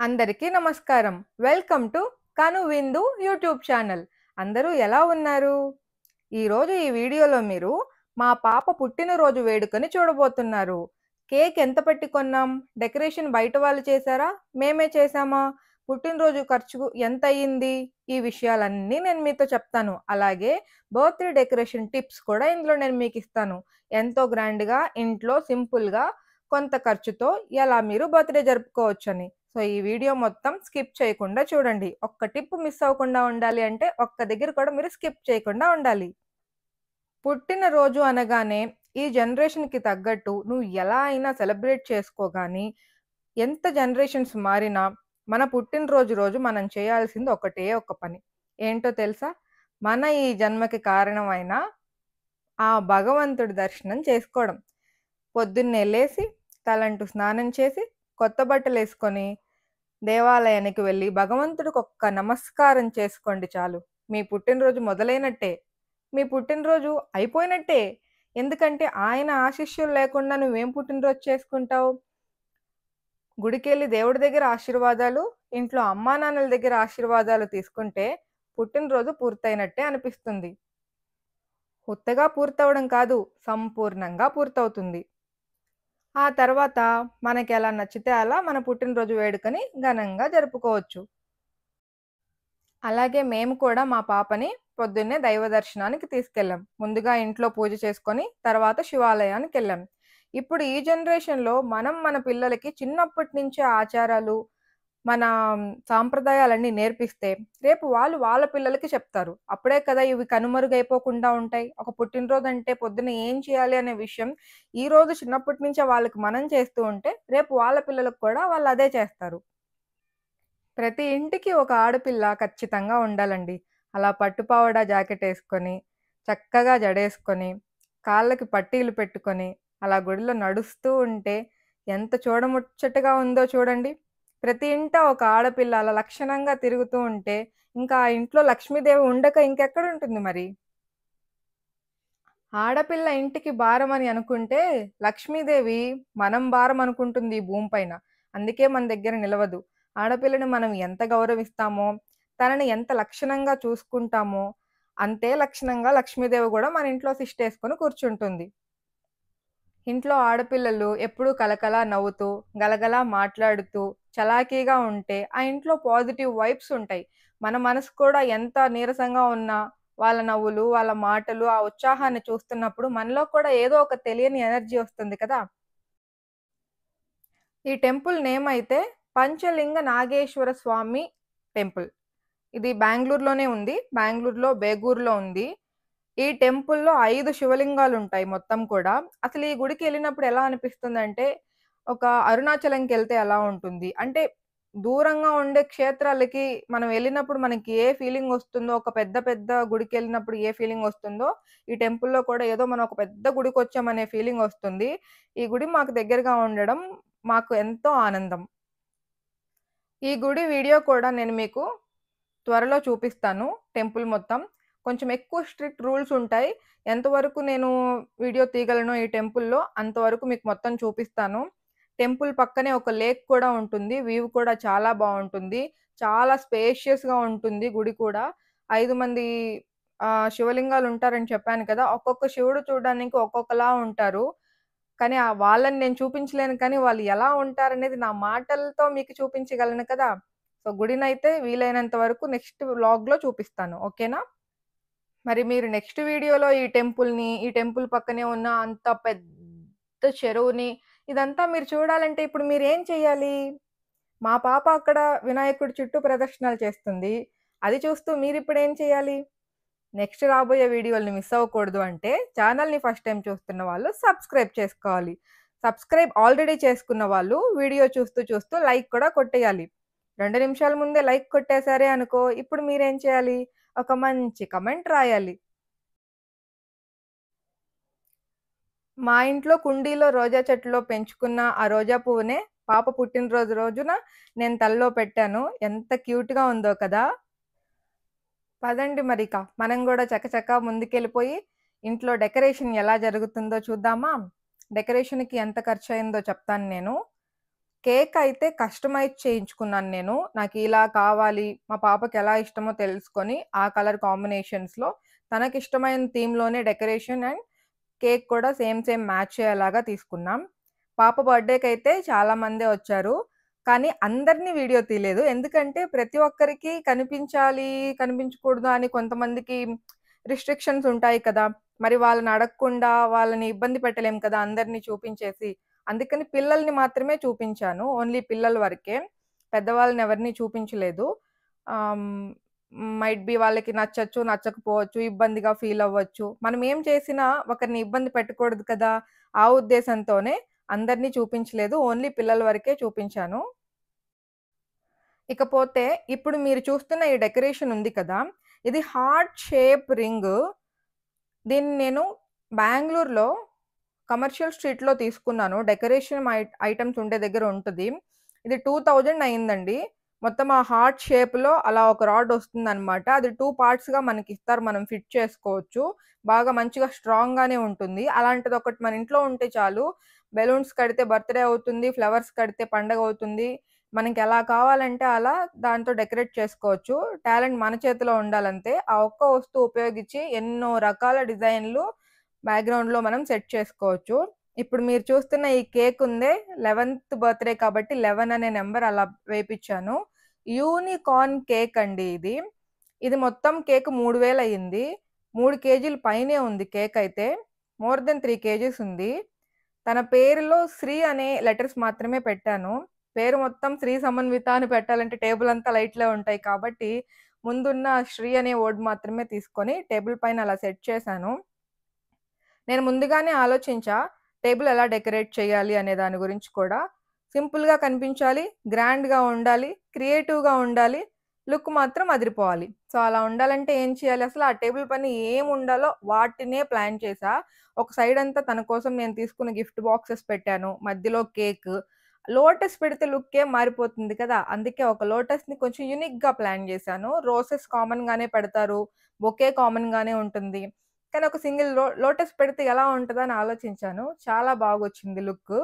అందరికీ నమస్కారం. Welcome to కను విందు యూట్యూబ్ ఛానల్. అందరూ ఎలా ఉన్నారు? ఈరోజు ఈ వీడియోలో మీరు మా పాప పుట్టినరోజు వేడుకని చూడబోతున్నారు. కేక్ ఎంత పెట్టి కొన్నాం? డెకరేషన్ బయట వాళ్ళు చేశారా? మేమే చేశామా? పుట్టినరోజు ఖర్చు ఎంతయింది? ఈ విషయాలన్నీ నేను మీతో చెప్తాను. అలాగే బర్త్‌డే డెకరేషన్ టిప్స్ కూడా ఇందులో నేను మీకిస్తాను. ఎంతో గ్రాండ్‌గా ఇంట్లో సింపుల్‌గా కొంత ఖర్చుతో ఎలా మీరు బర్త్‌డే జరుపుకోవచ్చని. సో, ఈ వీడియో మొత్తం స్కిప్ చేయకుండా చూడండి. ఒక్క టిప్ మిస్ అవ్వకుండా ఉండాలి అంటే ఒక్క దగ్గర కూడా మీరు స్కిప్ చేయకుండా ఉండాలి. పుట్టినరోజు అనగానే ఈ జనరేషన్‌కి తగ్గట్టు నువ్వు ఎలా అయినా సెలబ్రేట్ చేసుకో గానీ, ఎంత జనరేషన్స్ మారినా మన పుట్టినరోజు రోజు మనం చేయాల్సింది ఒకటే ఒక పని. ఏంటో తెలుసా? మన ఈ జన్మకి కారణమైన ఆ భగవంతుడి దర్శనం చేసుకోవడం. పొద్దున్నే లేసి, తలంటు స్నానం చేసి, కొత్త బట్టలేసుకొని, దేవాలయానికి వెళ్లి భగవంతుడికొక్క నమస్కారం చేసుకోండి చాలు. మీ పుట్టినరోజు మొదలైనట్టే. మీ పుట్టినరోజు అయిపోయినట్టే. ఎందుకంటే ఆయన ఆశీస్సులు లేకుండా నువ్వేం పుట్టినరోజు చేసుకుంటావు? గుడికెళ్ళి దేవుడి దగ్గర ఆశీర్వాదాలు, ఇంట్లో అమ్మానాన్నల దగ్గర ఆశీర్వాదాలు తీసుకుంటే పుట్టినరోజు పూర్తయినట్టే అనిపిస్తుంది. ఉత్తగా పూర్తవ్వడం కాదు, సంపూర్ణంగా పూర్తవుతుంది. ఆ తర్వాత మనకెలా నచ్చితే అలా మన పుట్టినరోజు వేడుకని ఘనంగా జరుపుకోవచ్చు. అలాగే మేము కూడా మా పాపని పొద్దున్నే దైవ దర్శనానికి తీసుకెళ్ళాం. ముందుగా ఇంట్లో పూజ చేసుకొని, తర్వాత శివాలయానికెళ్ళాం. ఇప్పుడు ఈ జనరేషన్‌లో మనం మన పిల్లలకి చిన్నప్పటి నుంచే ఆచారాలు, మన సాంప్రదాయాలన్నీ నేర్పిస్తే, రేపు వాళ్ళు వాళ్ళ పిల్లలకి చెప్తారు. అప్పుడే కదా ఇవి కనుమరుగైపోకుండా ఉంటాయి. ఒక పుట్టినరోజంటే పొద్దున్న ఏం చేయాలి అనే విషయం ఈరోజు చిన్నప్పటి నుంచే వాళ్ళకి మనం చేస్తూ ఉంటే, రేపు వాళ్ళ పిల్లలకు కూడా వాళ్ళు అదే చేస్తారు. ప్రతి ఇంటికి ఒక ఆడపిల్ల ఖచ్చితంగా ఉండాలండి. అలా పట్టు పావడా జాకెటేసుకొని, చక్కగా జడేసుకొని, కాళ్ళకి పట్టీలు పెట్టుకొని, అలా గుడిలో నడుస్తూ ఉంటే ఎంత చూడముచ్చటగా ఉందో చూడండి. ప్రతి ఇంట ఒక ఆడపిల్ల అలా లక్షణంగా తిరుగుతూ ఉంటే, ఇంకా ఆ ఇంట్లో లక్ష్మీదేవి ఉండక ఇంకెక్కడుంటుంది మరి? ఆడపిల్ల ఇంటికి భారమని అనుకుంటే, లక్ష్మీదేవి మనం భారం అనుకుంటుంది ఈ భూమి పైన. అందుకే మన దగ్గర నిలవదు. ఆడపిల్లని మనం ఎంత గౌరవిస్తామో, తనని ఎంత లక్షణంగా చూసుకుంటామో, అంతే లక్షణంగా లక్ష్మీదేవి గూడా మన ఇంట్లో తిష్టేసుకొని కూర్చుంటుంది. ఇంట్లో ఆడపిల్లలు ఎప్పుడూ కలకలా నవ్వుతూ, గలగలా మాట్లాడుతూ, చలాకీగా ఉంటే, ఆ ఇంట్లో పాజిటివ్ వైబ్స్ ఉంటాయి. మన మనసు కూడా ఎంత నీరసంగా ఉన్నా, వాళ్ళ నవ్వులు, వాళ్ళ మాటలు, ఆ ఉత్సాహాన్ని చూస్తున్నప్పుడు మనలో కూడా ఏదో ఒక తెలియని ఎనర్జీ వస్తుంది కదా! ఈ టెంపుల్ నేమ్ అయితే పంచలింగ నాగేశ్వర స్వామి టెంపుల్. ఇది బెంగుళూరులోనే ఉంది. బెంగుళూరులో బేగూరులో ఉంది. ఈ టెంపుల్‌లో 5 శివలింగాలుంటాయి మొత్తం కూడా. అసలు ఈ గుడికెళ్ళినప్పుడు ఎలా అనిపిస్తుందంటే, ఒక అరుణాచలంకెళ్తే ఎలా ఉంటుంది? అంటే దూరంగా ఉండే క్షేత్రాలకి మనం వెళ్ళినప్పుడు మనకి ఏ ఫీలింగొస్తుందో, ఒక పెద్ద పెద్ద గుడికెళ్ళినప్పుడు ఏ ఫీలింగొస్తుందో, ఈ టెంపుల్‌లో కూడా ఏదో మనం ఒక పెద్ద గుడికొచ్చామనే ఫీలింగొస్తుంది. ఈ గుడి మాకు దగ్గరగా ఉండడం మాకు ఎంతో ఆనందం. ఈ గుడి వీడియో కూడా నేను మీకు త్వరలో చూపిస్తాను టెంపుల్ మొత్తం. కొంచెం ఎక్కువ స్ట్రిక్ట్ రూల్స్ ఉంటాయి. ఎంతవరకు నేను వీడియో తీయగలనో ఈ టెంపుల్‌లో అంతవరకు మీకు మొత్తం చూపిస్తాను. టెంపుల్ పక్కనే ఒక లేక్ కూడా ఉంటుంది. వ్యూ కూడా చాలా బావుంటుంది. చాలా స్పేషియస్‌గా ఉంటుంది గుడి కూడా. 5 మంది శివలింగాలుంటారని చెప్పాను కదా! ఒక్కొక్క శివుడు చూడడానికి ఒక్కొక్కలా ఉంటారు. కానీ వాళ్ళని నేను చూపించలేను కానీ వాళ్ళు ఎలా ఉంటారనేది నా మాటలతో మీకు చూపించగలను కదా! సో, గుడినైతే వీలైనంత వరకు నెక్స్ట్ వ్లాగ్‌లో చూపిస్తాను. ఓకేనా? మరి మీరు నెక్స్ట్ వీడియోలో ఈ టెంపుల్ పక్కనే ఉన్న అంత పెద్ద చెరువుని, ఇదంతా మీరు చూడాలంటే ఇప్పుడు మీరేం చేయాలి? మా పాప అక్కడ వినాయకుడి చుట్టూ ప్రదక్షిణాలు చేస్తుంది. అది చూస్తూ మీరిప్పుడేం చేయాలి? నెక్స్ట్ రాబోయే వీడియోలని మిస్ అవ్వకూడదు అంటే ఛానెల్‌ని ఫస్ట్ టైమ్ చూస్తున్న వాళ్ళు సబ్స్క్రైబ్ చేసుకోవాలి. సబ్స్క్రైబ్ ఆల్రెడీ చేసుకున్న వాళ్ళు వీడియో చూస్తూ చూస్తూ లైక్ కూడా కొట్టేయాలి. 2 నిమిషాల ముందే లైక్ కొట్టేసారే అనుకో, ఇప్పుడు మీరేం చేయాలి? ఒక మంచి కమెంట్ రాయాలి. మా ఇంట్లో కుండీలో రోజా చెట్టులో పెంచుకున్న ఆ రోజా పువ్వునే పాప పుట్టినరోజు రోజున నేను తలలో పెట్టాను. ఎంత క్యూట్‌గా ఉందో కదా! పదండి మరిక మనం గూడా చకచకా ముందుకెళ్ళిపోయి ఇంట్లో డెకరేషన్ ఎలా జరుగుతుందో చూద్దామా? డెకరేషన్‌కి ఎంత ఖర్చయిందో చెప్తాను నేను. కేక్ అయితే కస్టమైజ్ చేయించుకున్నాను నేను. నాకిలా కావాలి, మా పాపకెలా ఇష్టమో తెలుసుకొని, ఆ కలర్ కాంబినేషన్స్‌లో తనకిష్టమైన థీమ్‌లోనే డెకరేషన్ అండ్ కేక్ కూడా సేమ్ మ్యాచ్ అయ్యేలాగా తీసుకున్నాం. పాప బర్త్‌డేకైతే చాలా మందే వచ్చారు. కానీ అందరిని వీడియో తీయలేదు. ఎందుకంటే ప్రతి ఒక్కరికి కనిపించాలి, కనిపించకూడదు అని కొంతమందికి రిస్ట్రిక్షన్స్ ఉంటాయి కదా! మరి వాళ్ళని అడగకుండా వాళ్ళని ఇబ్బంది పెట్టలేం కదా! అందరిని చూపించేసి. అందుకని పిల్లల్ని మాత్రమే చూపించాను. ఓన్లీ పిల్లల వరకే. పెద్దవాళ్ళని ఎవరిని చూపించలేదు. ఆహ్, మైట్ బీ వాళ్ళకి నచ్చొచ్చు, నచ్చకపోవచ్చు, ఇబ్బందిగా ఫీల్ అవ్వచ్చు. మనం ఏం చేసినా ఒకరిని ఇబ్బంది పెట్టకూడదు కదా! ఆ ఉద్దేశంతోనే అందరిని చూపించలేదు. ఓన్లీ పిల్లల వరకే చూపించాను. ఇకపోతే ఇప్పుడు మీరు చూస్తున్న ఈ డెకరేషన్ ఉంది కదా! ఇది హార్ట్ షేప్ రింగు. దీన్ని నేను బెంగుళూరులో కమర్షియల్ స్ట్రీట్‌లో తీసుకున్నాను. డెకరేషన్ ఐటెమ్స్ ఉండే దగ్గర ఉంటది. ఇది 2000 అయిందండి. మొత్తం ఆ హార్ట్ షేప్‌లో అలా ఒక రాడ్ వస్తుందనమాట. అది 2 పార్ట్స్‌గా మనకిస్తారు. మనం ఫిట్ చేసుకోవచ్చు. బాగా మంచిగా స్ట్రాంగ్‌గానే ఉంటుంది. అలాంటిదొకటి మన ఇంట్లో ఉంటే చాలు. బెలూన్స్ కడితే బర్త్‌డే అవుతుంది. ఫ్లవర్స్ కడితే పండగవుతుంది. మనకెలా కావాలంటే అలా దాంతో డెకరేట్ చేసుకోవచ్చు. టాలెంట్ మన చేతిలో ఉండాలంతే. ఆ ఒక్క వస్తువు ఉపయోగించి ఎన్నో రకాల డిజైన్‌లు బ్యాక్‌గ్రౌండ్‌లో మనం సెట్ చేసుకోవచ్చు. ఇప్పుడు మీరు చూస్తున్న ఈ కేక్ ఉందే 11థ్ బర్త్‌డే కాబట్టి 11 అనే నంబర్ అలా వేపిచ్చాను. యూనికార్న్ కేక్ అండి ఇది. ఇది మొత్తం కేక్ 3000 అయింది. 3 కేజీల పైనే ఉంది కేక్ అయితే. మోర్ థాన్ 3 కేజీస్ ఉంది. తన పేరులో శ్రీ అనే లెటర్స్ మాత్రమే పెట్టాను. పేరు మొత్తం శ్రీ సమన్విత అని పెట్టాలంటే టేబుల్ అంతా లైట్‌లే ఉంటాయి కాబట్టి, ముందున్న శ్రీ అనే వర్డ్ మాత్రమే తీసుకొని టేబుల్ పైన అలా సెట్ చేశాను. నేను ముందుగానే ఆలోచించా. టేబుల్ ఎలా డెకరేట్ చేయాలి అనే దాని గురించి కూడా. సింపుల్‌గా కనిపించాలి, గ్రాండ్‌గా ఉండాలి, క్రియేటివ్‌గా ఉండాలి, లుక్ మాత్రం అదిరిపోవాలి. సో, అలా ఉండాలంటే ఏం చేయాలి? అసలు ఆ టేబుల్ పైన ఏముండాలో వాటినే ప్లాన్ చేశా. ఒక సైడ్ అంతా తన కోసం నేను తీసుకున్న గిఫ్ట్ బాక్సెస్ పెట్టాను. మధ్యలో కేక్. లోటస్ పెడితే లుక్కే మారిపోతుంది కదా! అందుకే ఒక లోటస్‌ని కొంచెం యూనిక్‌గా ప్లాన్ చేశాను. రోసెస్ కామన్‌గానే పెడతారు. బొకే కామన్‌గానే ఉంటుంది. కానీ ఒక సింగిల్ లోటస్ పెడితే ఎలా ఉంటదని ఆలోచించాను. చాలా బాగొచ్చింది లుక్కు.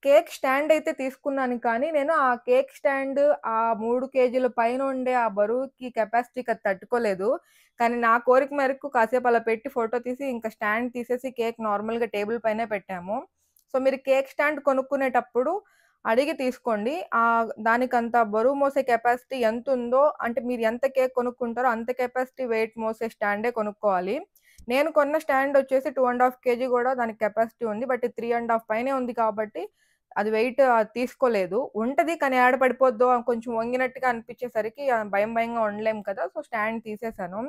కేక్ స్టాండ్ అయితే తీసుకున్నాను కానీ, నేను ఆ కేక్ స్టాండ్ ఆ 3 కేజీల పైనుండే ఆ బరువుకి, కెపాసిటీకి అది తట్టుకోలేదు. కానీ నా కోరిక మేరకు కాసేపు అలా పెట్టి ఫోటో తీసి, ఇంకా స్టాండ్ తీసేసి కేక్ నార్మల్‌గా టేబుల్ పైనే పెట్టాము. సో, మీరు కేక్ స్టాండ్ కొనుక్కునేటప్పుడు అడిగి తీసుకోండి. దానికంత బరువు మోసే కెపాసిటీ ఎంతుందో అంటే మీరు ఎంత కేక్ కొనుక్కుంటారో అంత కెపాసిటీ వెయిట్ మోసే స్టాండే కొనుక్కోవాలి. నేను కొన్న స్టాండ్ వచ్చేసి 2 ½ కేజీ గూడా దానికి కెపాసిటీ ఉంది. బట్ 3 ½ పైనే ఉంది కాబట్టి అది వెయిట్ తీసుకోలేదు. ఉంటది కానీ ఏడ పడిపోద్దో అని కొంచెం వంగినట్టుగా అనిపించేసరికి భయంగా ఉండలేము కదా! సో, స్టాండ్ తీసేసాను.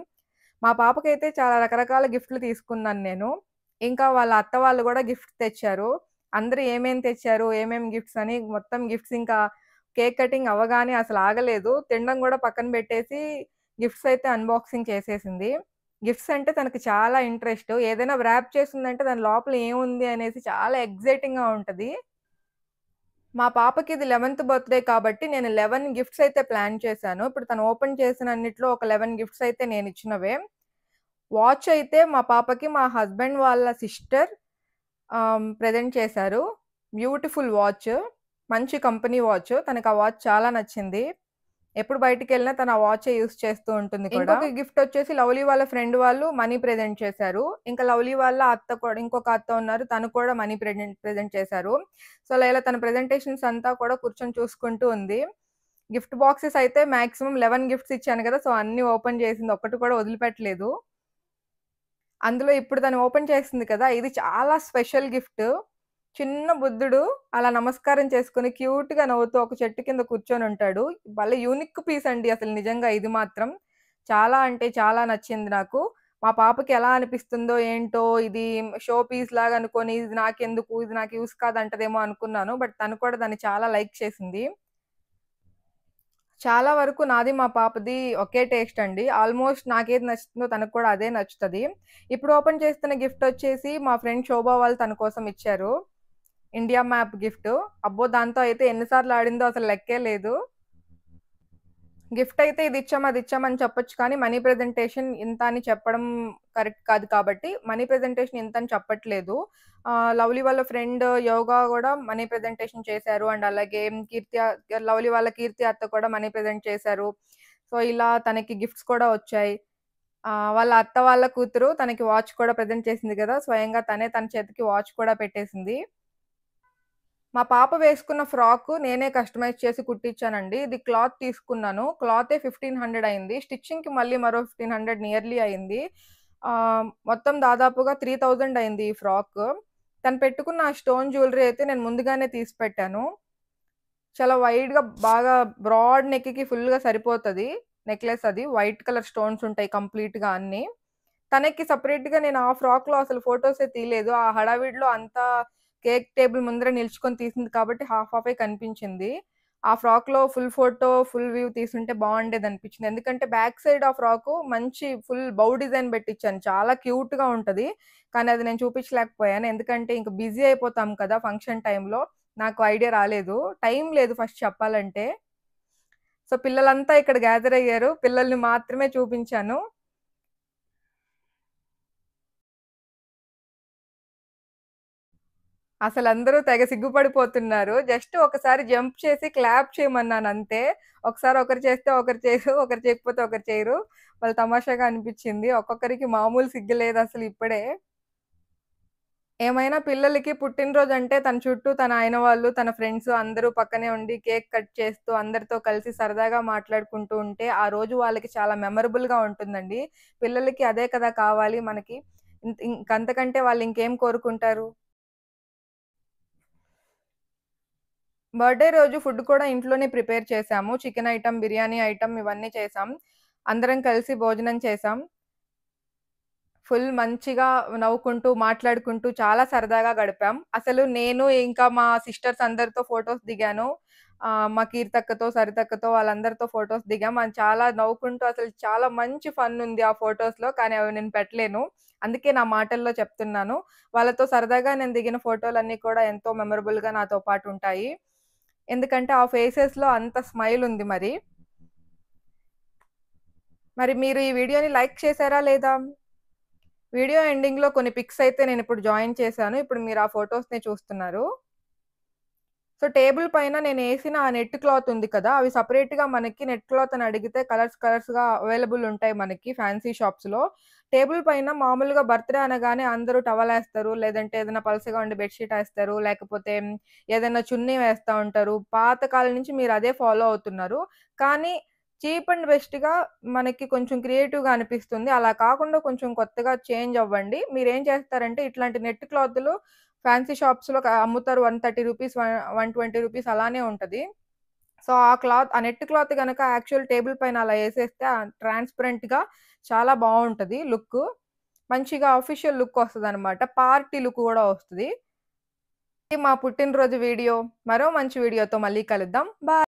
మా పాపకైతే చాలా రకరకాల గిఫ్ట్‌లు తీసుకున్నాను నేను. ఇంకా వాళ్ళ అత్త వాళ్ళు గూడా గిఫ్ట్ తెచ్చారు. అందరూ ఏమేం తెచ్చారు, ఏమేం గిఫ్ట్స్ అని మొత్తం గిఫ్ట్స్ ఇంకా కేక్ కటింగ్ అవ్వగానే అసలు ఆగలేదు. తినడం గూడా పక్కన పెట్టేసి గిఫ్ట్స్ అయితే అన్బాక్సింగ్ చేసేసింది. గిఫ్ట్స్ అంటే తనకి చాలా ఇంట్రెస్ట్. ఏదైనా వ్రాప్ చేసిందంటే దాని లోపల ఏముంది అనేసి చాలా ఎక్సైటింగ్‌గా ఉంటది. మా పాపకి ఇది 11థ్ బర్త్‌డే కాబట్టి నేను 11 గిఫ్ట్స్ అయితే ప్లాన్ చేశాను. ఇప్పుడు తను ఓపెన్ చేసినన్నిట్లో ఒక 11 గిఫ్ట్స్ అయితే నేనిచ్చినవే. వాచ్ అయితే మా పాపకి మా హస్బెండ్ వాళ్ళ సిస్టర్ ప్రెజెంట్ చేశారు. Beautiful watch. మంచి కంపెనీ వాచ్. తనకు ఆ వాచ్ చాలా నచ్చింది. ఎప్పుడు బయటికెళ్ళినా తను ఆ వాచే యూజ్ చేస్తూ ఉంటుంది కూడా. ఇంకొక గిఫ్ట్ వచ్చేసి లవ్లీ వాళ్ళ ఫ్రెండ్ వాళ్ళు మనీ ప్రెజెంట్ చేశారు. ఇంకా లవ్లీ వాళ్ళ అత్త కూడా ఇంకొక అత్త ఉన్నారు. తను కూడా మనీ ప్రెజెంట్ చేశారు. సో, అలా ఇలా తన ప్రెజెంటేషన్స్ అంతా కూడా కూర్చొని చూసుకుంటూ ఉంది. గిఫ్ట్ బాక్సెస్ అయితే మాక్సిమం 11 గిఫ్ట్స్ ఇచ్చాను కదా! సో, అన్నీ ఓపెన్ చేసింది. ఒక్కటి కూడా వదిలిపెట్టలేదు. అందులో ఇప్పుడు తను ఓపెన్ చేసింది కదా! ఇది చాలా స్పెషల్ గిఫ్ట్. చిన్న బుద్ధుడు అలా నమస్కారం చేసుకొని క్యూట్‌గా నవ్వుతూ ఒక చెట్టు కింద కూర్చొనుంటాడు. భలే యూనిక్ పీస్ అండి అసలు నిజంగా ఇది మాత్రం. చాలా అంటే చాలా నచ్చింది నాకు. మా పాపకి ఎలా అనిపిస్తుందో ఏంటో ఇది షో పీస్‌లాగా అనుకోని ఇది నాకెందుకు? ఇది నాకు యూజ్ కాదంటదేమో అనుకున్నాను. బట్ తను కూడా దాన్ని చాలా లైక్ చేసింది. చాలా వరకు నాది, మా పాపది ఒకే టేస్ట్ అండి. ఆల్‌మోస్ట్ నాకేది నచ్చుతుందో తనకు కూడా అదే నచ్చుతది. ఇప్పుడు ఓపెన్ చేస్తున్న గిఫ్ట్ వచ్చేసి మా ఫ్రెండ్ శోభ వాళ్ళు తన కోసం ఇచ్చారు. India map gift. అబ్బో! దాంతో అయితే ఎన్ని సార్లు ఆడిందో అసలు లెక్కే లేదు. గిఫ్ట్ అయితే ఇది ఇచ్చాం, అది ఇచ్చాం అని చెప్పొచ్చు కానీ, మనీ ప్రెజెంటేషన్ ఇంత అని చెప్పడం కరెక్ట్ కాదు కాబట్టి, మనీ ప్రెజెంటేషన్ ఇంత అని చెప్పట్లేదు. లవ్లీ వాళ్ళ ఫ్రెండ్ యోగా గూడా మనీ ప్రెజెంటేషన్ చేశారు. అండ్ అలాగే లవ్లీ వాళ్ళ కీర్తి అత్త కూడా మనీ ప్రెజెంట్ చేశారు. సో, ఇలా తనకి గిఫ్ట్స్ కూడా వచ్చాయి. వాళ్ళ అత్త వాళ్ళ కూతురు తనకి వాచ్ కూడా ప్రెజెంట్ చేసింది గదా! స్వయంగా తనే తన చేతికి వాచ్ కూడా పెట్టేసింది. మా పాప వేసుకున్న ఫ్రాకు నేనే కస్టమైజ్ చేసి కుట్టిచ్చానండి. ఇది క్లాత్ తీసుకున్నాను. క్లాతే 1500 అయింది. స్టిచ్చింగ్‌కి మళ్ళీ మరో 1500 నియర్లీ అయింది. మొత్తం దాదాపుగా 3000 అయింది ఈ ఫ్రాకు. తను పెట్టుకున్న ఆ స్టోన్ జ్యువెలరీ అయితే నేను ముందుగానే తీసి పెట్టాను. చాలా వైడ్‌గా బాగా బ్రాడ్ నెక్‌కి ఫుల్‌గా సరిపోతది. నెక్లెస్ అది. వైట్ కలర్ స్టోన్స్ ఉంటాయి కంప్లీట్‌గా అన్నీ. తనకి సెపరేట్‌గా నేను ఆ ఫ్రాక్‌లో అసలు ఫోటోసే తీయలేదు. ఆ హడావిడిలో అంతా కేక్ టేబుల్ ముందర నిల్చుకొని తీసింది కాబట్టి హాఫ్ హాఫే కనిపించింది. ఆ ఫ్రాక్‌లో ఫుల్ ఫోటో, ఫుల్ వ్యూ తీసుంటే బావుండేదనిపించింది. ఎందుకంటే బ్యాక్ సైడ్ ఆ ఫ్రాకు మంచి ఫుల్ బౌ డిజైన్ పెట్టిచ్చాను. చాలా క్యూట్‌గా ఉంటది. కానీ అది నేను చూపించలేకపోయాను. ఎందుకంటే ఇంక బిజీ అయిపోతాం కదా! ఫంక్షన్ టైమ్‌లో. నాకు ఐడియా రాలేదు. టైం లేదు ఫస్ట్ చెప్పాలంటే. సో, పిల్లలంతా ఇక్కడ గ్యాదర్ అయ్యారు. పిల్లల్ని మాత్రమే చూపించాను. అసలందరూ తెగ సిగ్గుపడిపోతున్నారు. జస్ట్ ఒకసారి జంప్ చేసి క్లాప్ చేయమన్నానంతే. ఒకసారి ఒకరు చేస్తే ఒకరు చేయరు. ఒకరు చేయకపోతే ఒకరు చేయరు. భలే తమాషాగా అనిపిచ్చింది. ఒక్కొక్కరికి మామూలు సిగ్గు లేదసలు ఇప్పుడే. ఏమైనా పిల్లలకి పుట్టినరోజంటే తన చుట్టూ తన అయిన వాళ్ళు, తన ఫ్రెండ్స్ అందరూ పక్కనే ఉండి కేక్ కట్ చేస్తూ అందరితో కలిసి సరదాగా మాట్లాడుకుంటూ ఉంటే, ఆ రోజు వాళ్ళకి చాలా మెమరబుల్‌గా ఉంటుందండి. పిల్లలకి అదే కదా కావాలి మనకి. ఇంకంతకంటే వాళ్ళు ఇంకేం కోరుకుంటారు? బర్త్‌డే రోజు ఫుడ్ కూడా ఇంట్లోనే ప్రిపేర్ చేశాము. చికెన్ ఐటెమ్, బిర్యానీ ఐటెమ్ ఇవన్నీ చేశాం. అందరం కలిసి భోజనం చేశాం. ఫుల్ మంచిగా నవ్వుకుంటూ, మాట్లాడుకుంటూ చాలా సరదాగా గడిపాం. అసలు నేను ఇంకా మా సిస్టర్స్ అందరితో ఫోటోస్ దిగాను. మా కీర్తక్కతో, సరితక్కతో వాళ్ళందరితో ఫోటోస్ దిగాం. అది చాలా నవ్వుకుంటూ అసలు చాలా మంచి ఫన్ ఉంది ఆ ఫోటోస్‌లో. కానీ అవి నేను పెట్టలేను. అందుకే నా మాటల్లో చెప్తున్నాను. వాళ్ళతో సరదాగా నేను దిగిన ఫోటోలన్నీ కూడా ఎంతో మెమరబుల్‌గా నాతో పాటుంటాయి. ఎందుకంటే ఆ ఫేసెస్‌లో అంత స్మైల్ ఉంది మరి. మరి మీరు ఈ వీడియోని లైక్ చేసారా లేదా? వీడియో ఎండింగ్‌లో కొన్ని పిక్స్ అయితే నేనిప్పుడు జాయిన్ చేశాను. ఇప్పుడు మీరు ఆ ఫోటోస్‌ని చూస్తున్నారు. సో, టేబుల్ పైన నేనేసిన ఆ నెట్ క్లాత్ ఉంది కదా! అవి సెపరేట్‌గా మనకి నెట్ క్లాత్ అని అడిగితే కలర్స్‌గా అవైలబుల్ ఉంటాయి మనకి ఫ్యాన్సీ షాప్స్‌లో. టేబుల్ పైన మామూలుగా బర్త్‌డే అనగానే అందరూ టవలేస్తారు. లేదంటే ఏదైనా పలచగా ఉండే బెడ్‌షీట్ ఏస్తారు. లేకపోతే ఏదైనా చున్నీ వేస్తా ఉంటారు. పాత కాలం నుంచి మీరు అదే ఫాలో అవుతున్నారు. కానీ చీప్ అండ్ బెస్ట్‌గా మనకి కొంచెం క్రియేటివ్‌గా అనిపిస్తుంది. అలా కాకుండా కొంచెం కొత్తగా చేంజ్ అవ్వండి. మీరేం చేస్తారంటే ఇట్లాంటి నెట్ క్లాతులు ఫ్యాన్సీ షాప్స్‌లో అమ్ముతారు. రూ. 130 120 అలానే ఉంటది. సో, ఆ నెట్ క్లాత్ గనక యాక్చువల్ టేబుల్ పైన అలా ఏసేస్తే ట్రాన్స్‌పరెంట్‌గా చాలా బావుంటది లుక్కు. మంచిగా ఆఫీషియల్ లుక్ వస్తదనమాట. పార్టీ లుక్ గూడా వస్తది. ఇది మా పుట్టినరోజు వీడియో. మరో మంచి వీడియోతో మళ్ళీ కలుద్దాం. బాయ్.